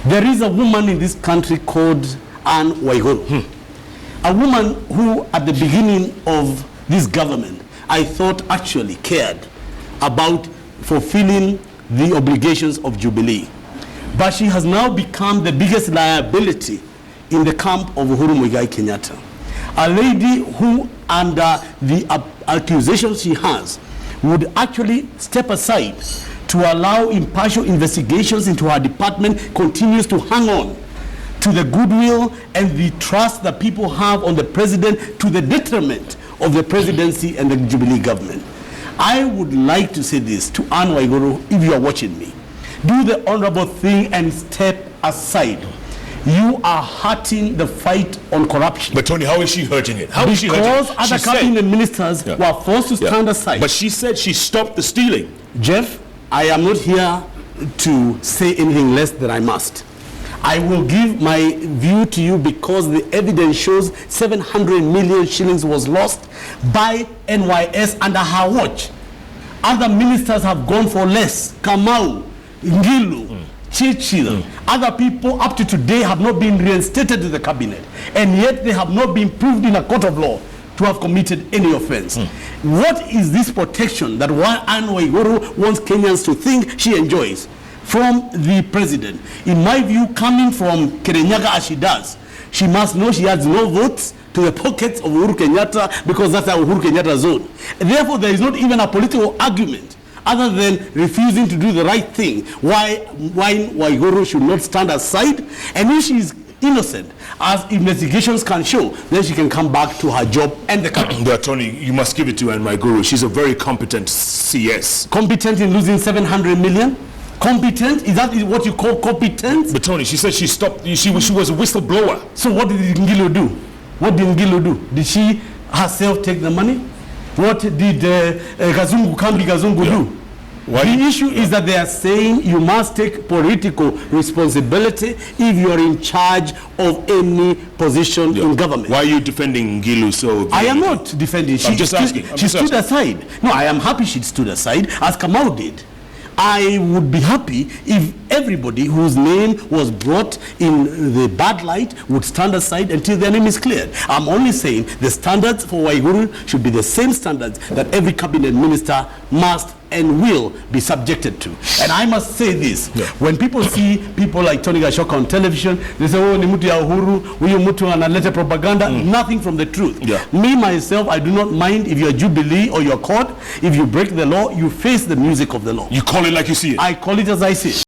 There is a woman in this country called Waiguru. A woman who, at the beginning of this government, I thought actually cared about fulfilling the obligations of Jubilee. But she has now become the biggest liability in the camp of Uhuru Kenyatta. A lady who, under the accusations she has, would actually step aside to allow impartial investigations into her department, continues to hang on to the goodwill and the trust that people have on the president, to the detriment of the presidency and the Jubilee government. I would like to say this to Anne Waiguru, if you are watching me. Do the honorable thing and step aside. You are hurting the fight on corruption. But Tony, how is she hurting it? How is she hurting it? Because other cabinet ministers were forced to stand aside. But she said she stopped the stealing. Jeff, I am not here to say anything less than I must. I will give my view to you because the evidence shows 700 million shillings was lost by NYS under her watch. Other ministers have gone for less. Kamau, Ngilu, Churchill, other people up to today have not been reinstated to the cabinet, and yet they have not been proved in a court of law to have committed any offense. What is this protection that Anne Waiguru wants Kenyans to think she enjoys from the president? In my view, coming from Kirinyaga as she does, she must know she has no votes to the pockets of Uhuru Kenyatta, because that's our Uhuru Kenyatta zone. Therefore, there is not even a political argument other than refusing to do the right thing. Why Waiguru should not stand aside, and if she is innocent, as investigations can show, then she can come back to her job and the country. But Tony, you must give it to Anne Waiguru. She's a very competent CS. Competent in losing 700 million? Competent? Is that what you call competent? But Tony, she said she stopped, she was a whistleblower. So what did Ngilu do? What did Ngilu do? Did she herself take the money? What did Kambi Gazungu do? The issue is that they are saying you must take political responsibility if you are in charge of any position in government. Why are you defending Ngilu so? I am not defending. I'm just asking. She stood aside. No, I am happy she stood aside, as Kamau did. I would be happy if everybody whose name was brought in the bad light would stand aside until their name is cleared. I'm only saying the standards for Waiguru should be the same standards that every cabinet minister must and will be subjected to. And I must say this, when people see people like Tony Gashoka on television, they say, oh, ni mtu ya Uhuru, huyu mtu analeta propaganda, nothing from the truth. Me, myself, I do not mind if you're Jubilee or you're caught. If you break the law, you face the music of the law. You call it like you see it. I call it as I see it.